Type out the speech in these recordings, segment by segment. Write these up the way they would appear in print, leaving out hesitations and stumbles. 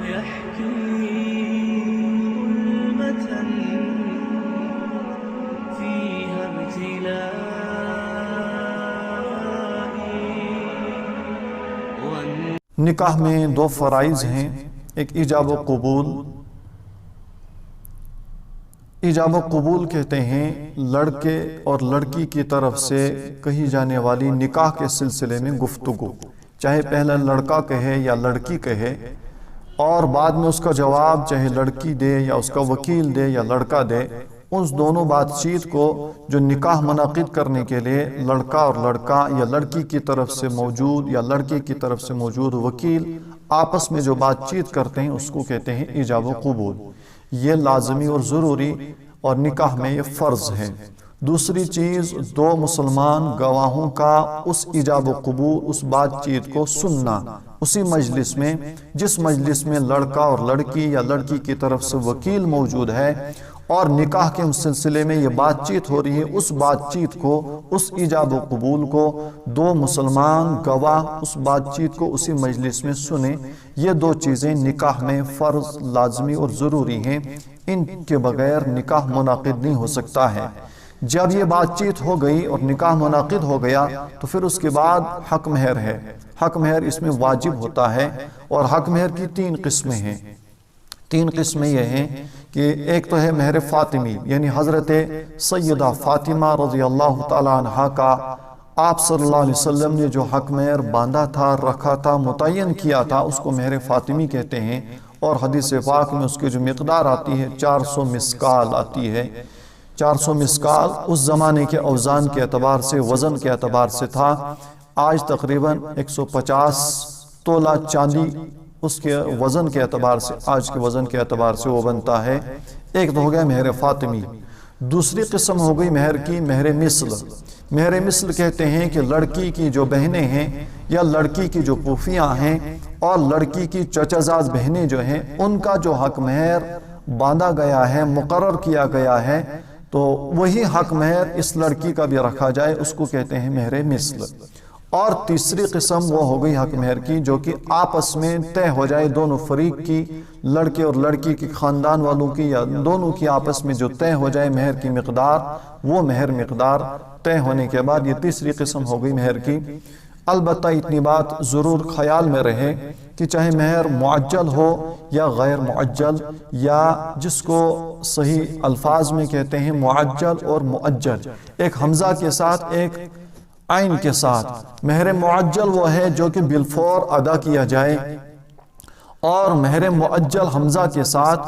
يحكي ظلمة فيها ابتلائي. نکاح میں دو فرائض ہیں، ایک ایجاب و قبول. ایجاب و قبول کہتے ہیں لڑکے اور لڑکی کی طرف سے کہی جانے والی نکاح کے سلسلے میں گفتگو، چاہے پہلا لڑکا کہے یا لڑکی کہے، اور بعد میں اس کا جواب چاہے لڑکی دے یا اس کا وکیل دے یا لڑکا دے. اس دونوں بات چیت کو جو نکاح منعقد کرنے کے لیے لڑکا اور لڑکا یا لڑکی کی طرف سے موجود یا لڑکے کی طرف سے موجود وکیل آپس میں جو بات چیت کرتے ہیں اس کو کہتے ہیں ایجاب و قبول. یہ لازمی اور ضروری اور نکاح میں یہ فرض ہے. دوسری چیز، دو مسلمان گواہوں کا اس ایجاب و قبول، اس بات چیت کو سننا اسی مجلس میں جس مجلس میں لڑکا اور لڑکی یا لڑکی کی طرف سے وکیل موجود ہے اور نکاح کے سلسلے میں یہ بات چیت ہو رہی ہے. اس بات چیت کو، اس ایجاب و قبول کو دو مسلمان گواہ اس بات چیت کو اسی مجلس میں سنیں. یہ دو چیزیں نکاح میں فرض، لازمی اور ضروری ہیں. ان کے بغیر نکاح منعقد نہیں ہو سکتا ہے. جب یہ بات چیت ہو گئی اور نکاح منعقد ہو گیا تو پھر اس کے بعد حق مہر ہے. حق مہر اس میں واجب ہوتا ہے، اور حق مہر کی 3 قسمیں ہیں. 3 قسمیں یہ ہیں کہ ایک تو ہے مہر فاطمی، یعنی حضرت سیدہ فاطمہ رضی اللہ تعالی عنہ کا آپ صلی اللہ علیہ وسلم نے جو حق مہر باندھا تھا، رکھا تھا، متعین کیا تھا، اس کو مہر فاطمی کہتے ہیں. اور حدیث پاک میں اس کی جو مقدار آتی ہے 400 مسکال آتی ہے. 400 مسکال اس زمانے کے اوزان کے اعتبار سے، وزن کے اعتبار سے تھا. آج تقریباً 150 تولہ چاندی اس کے وزن کے اعتبار سے، آج کے وزن کے اعتبار سے وہ بنتا ہے. ایک تو ہو گیا مہر فاطمی. دوسری قسم ہو گئی مہر کی مہر مثل. مہر مثل کہتے ہیں کہ لڑکی کی جو بہنیں ہیں یا لڑکی کی جو پھوپھیاں ہیں اور لڑکی کی چچا زاد بہنیں جو ہیں، ان کا جو حق مہر باندھا گیا ہے، مقرر کیا گیا ہے، تو وہی حق مہر اس لڑکی کا بھی رکھا جائے، اس کو کہتے ہیں مہر مثل. اور تیسری قسم وہ ہو گئی حق مہر کی جو کہ آپس میں طے ہو جائے، دونوں فریق کی، لڑکے اور لڑکی کی خاندان والوں کی یا دونوں کی آپس میں جو طے ہو جائے مہر کی مقدار، وہ مہر مقدار طے ہونے کے بعد یہ تیسری قسم ہو گئی مہر کی. البتہ اتنی بات ضرور خیال میں رہے کہ چاہے مہر معجل ہو یا غیر معجل، یا جس کو صحیح الفاظ میں کہتے ہیں معجل اور مؤجل، ایک حمزہ کے ساتھ ایک عین کے ساتھ. مہر معجل وہ ہے جو کہ بالفور ادا کیا جائے، اور مہر مؤجل حمزہ کے ساتھ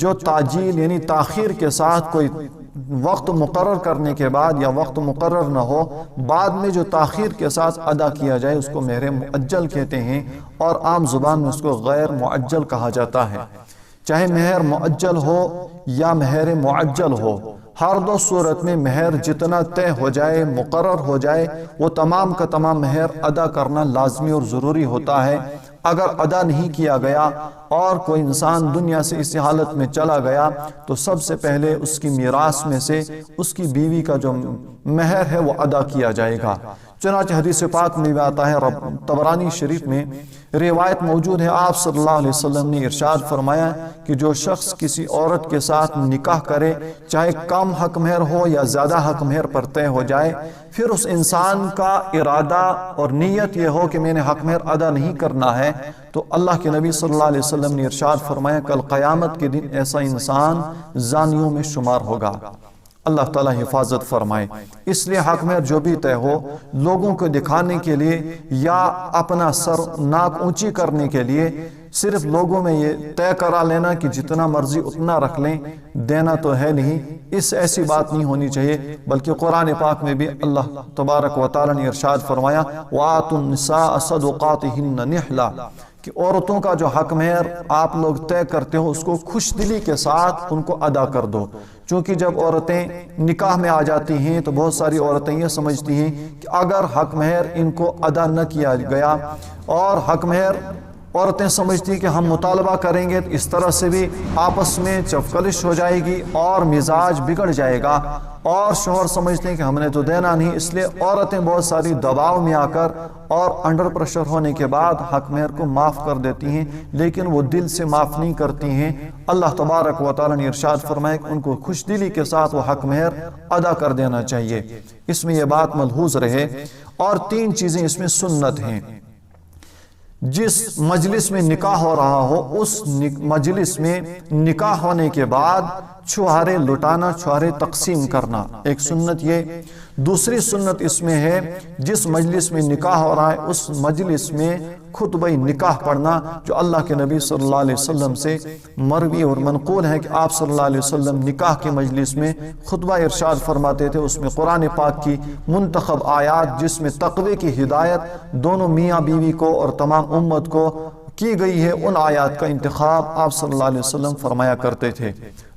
جو تاجیل یعنی تاخیر کے ساتھ کوئی وقت مقرر کرنے کے بعد یا وقت مقرر نہ ہو، بعد میں جو تاخیر کے ساتھ ادا کیا جائے اس کو مہر مؤجل کہتے ہیں، اور عام زبان میں اس کو غیر معجل کہا جاتا ہے. چاہے مہر معجل ہو یا مہر معجل ہو، ہر دو صورت میں مہر جتنا طے ہو جائے، مقرر ہو جائے، وہ تمام کا تمام مہر ادا کرنا لازمی اور ضروری ہوتا ہے. اگر ادا نہیں کیا گیا اور کوئی انسان دنیا سے اس حالت میں چلا گیا تو سب سے پہلے اس کی میراث میں سے اس کی بیوی کا جو مہر ہے وہ ادا کیا جائے گا. چنانچہ حدیث پاک میں بھی آتا ہے، طبرانی شریف میں روایت موجود ہے، آپ صلی اللہ علیہ وسلم نے ارشاد فرمایا کہ جو شخص کسی عورت کے ساتھ نکاح کرے، چاہے کم حق مہر ہو یا زیادہ حق مہر پر طے ہو جائے، پھر اس انسان کا ارادہ اور نیت یہ ہو کہ میں نے حق مہر ادا نہیں کرنا ہے، تو اللہ کے نبی صلی اللہ علیہ وسلم نے ارشاد فرمایا کل قیامت کے دن ایسا انسان زانیوں میں شمار ہوگا. اللہ تعالیٰ حفاظت فرمائے. اس لیے حق مہر جو بھی طے ہو، لوگوں کو دکھانے کے لیے یا اپنا سر ناک اونچی کرنے کے لیے صرف لوگوں میں یہ طے کرا لینا کہ جتنا مرضی اتنا رکھ لیں، دینا تو ہے نہیں، اس ایسی بات نہیں ہونی چاہیے. بلکہ قرآن پاک میں بھی اللہ تبارک و تعالیٰ نے ارشاد فرمایا وَآتُوا النِّسَاءَ صَدُقَاتِهِنَّ نِحْلًا، کہ عورتوں کا جو حق مہر آپ لوگ طے کرتے ہو اس کو خوش دلی کے ساتھ ان کو ادا کر دو. چونکہ جب عورتیں نکاح میں آ جاتی ہیں تو بہت ساری عورتیں یہ سمجھتی ہیں کہ اگر حق مہر ان کو ادا نہ کیا گیا اور حق مہر عورتیں سمجھتی ہیں کہ ہم مطالبہ کریں گے تو اس طرح سے بھی آپس میں چفکلش ہو جائے گی اور مزاج بگڑ جائے گا، اور شوہر سمجھتے ہیں کہ ہم نے تو دینا نہیں، اس لیے عورتیں بہت ساری دباؤ میں آ کر اور انڈر پریشر ہونے کے بعد حق مہر کو معاف کر دیتی ہیں، لیکن وہ دل سے معاف نہیں کرتی ہیں۔ اللہ تبارک و تعالیٰ نے ارشاد فرمایا کہ ان کو خوش دلی کے ساتھ وہ حق مہر ادا کر دینا چاہیے۔ اس میں یہ بات ملحوظ رہے، اور 3 چیزیں اس میں سنت ہیں۔ جس مجلس میں نکاح ہو رہا ہو اس مجلس میں نکاح ہونے کے بعد چھہارے لٹانا، چھہارے تقسیم کرنا، ایک سنت یہ۔ دوسری سنت اس میں ہے جس مجلس میں نکاح ہو رہا ہے اس مجلس میں خطبہ نکاح پڑھنا، جو اللہ کے نبی صلی اللہ علیہ وسلم سے مروی اور منقول ہے کہ آپ صلی اللہ علیہ وسلم نکاح کے مجلس میں خطبہ ارشاد فرماتے تھے۔ اس میں قرآن پاک کی منتخب آیات جس میں تقوی کی ہدایت دونوں میاں بیوی کو اور تمام امت کو کی گئی ہے، ان آیات کا انتخاب آپ صلی اللہ علیہ وسلم فرمایا کرتے تھے۔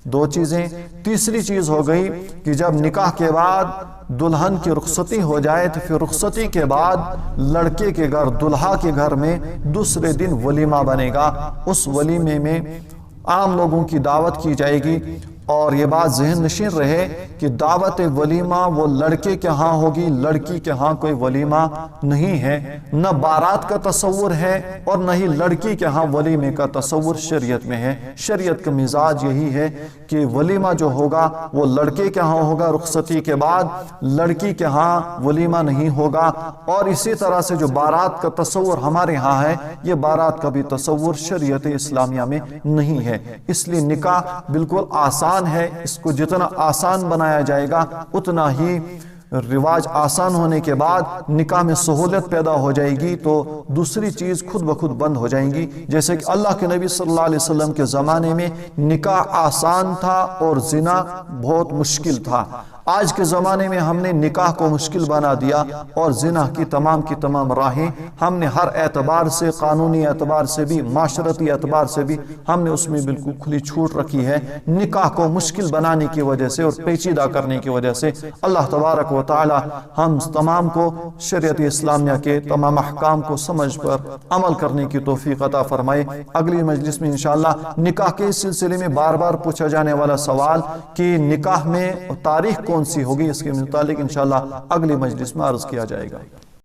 2 چیزیں۔ تیسری چیز ہو گئی کہ جب نکاح کے بعد دلہن کی رخصتی ہو جائے تو پھر رخصتی کے بعد لڑکے کے گھر، دلہا کے گھر میں دوسرے دن ولیمہ بنے گا۔ اس ولیمے میں عام لوگوں کی دعوت کی جائے گی، اور یہ بات ذہن نشین رہے کہ دعوت ولیمہ وہ لڑکے کے ہاں ہوگی، لڑکی کے ہاں کوئی ولیمہ نہیں ہے۔ نہ بارات کا تصور ہے اور نہ ہی لڑکی کے ہاں ولیمے کا تصور شریعت میں ہے۔ شریعت کا مزاج یہی ہے کہ ولیمہ جو ہوگا وہ لڑکے کے ہاں ہوگا، رخصتی کے بعد لڑکی کے ہاں ولیمہ نہیں ہوگا۔ اور اسی طرح سے جو بارات کا تصور ہمارے ہاں ہے، یہ بارات کا بھی تصور شریعت اسلامیہ میں نہیں ہے۔ اس لیے نکاح بالکل آسان ہے، اس کو جتنا آسان بنایا جائے گا اتنا ہی رواج آسان ہونے کے بعد نکاح میں سہولت پیدا ہو جائے گی، تو دوسری چیز خود بخود بند ہو جائیں گی۔ جیسے کہ اللہ کے نبی صلی اللہ علیہ وسلم کے زمانے میں نکاح آسان تھا اور زنا بہت مشکل تھا۔ آج کے زمانے میں ہم نے نکاح کو مشکل بنا دیا اور زنا کی تمام راہیں ہم نے ہر اعتبار سے، قانونی اعتبار سے بھی، معاشرتی اعتبار سے بھی ہم نے اس میں بالکل کھلی چھوٹ رکھی ہے۔ نکاح کو مشکل بنانے کی وجہ سے اور پیچیدہ کرنے کی وجہ سے اللہ تبارک و تعالی ہم تمام کو شریعت اسلامیہ کے تمام احکام کو سمجھ پر عمل کرنے کی توفیق عطا فرمائے۔ اگلی مجلس میں انشاءاللہ نکاح کے سلسلے میں بار بار پوچھا جانے والا سوال کہ نکاح میں تاریخ کون سی ہوگی، اس کے متعلق انشاءاللہ اگلی مجلس میں عرض کیا جائے گا۔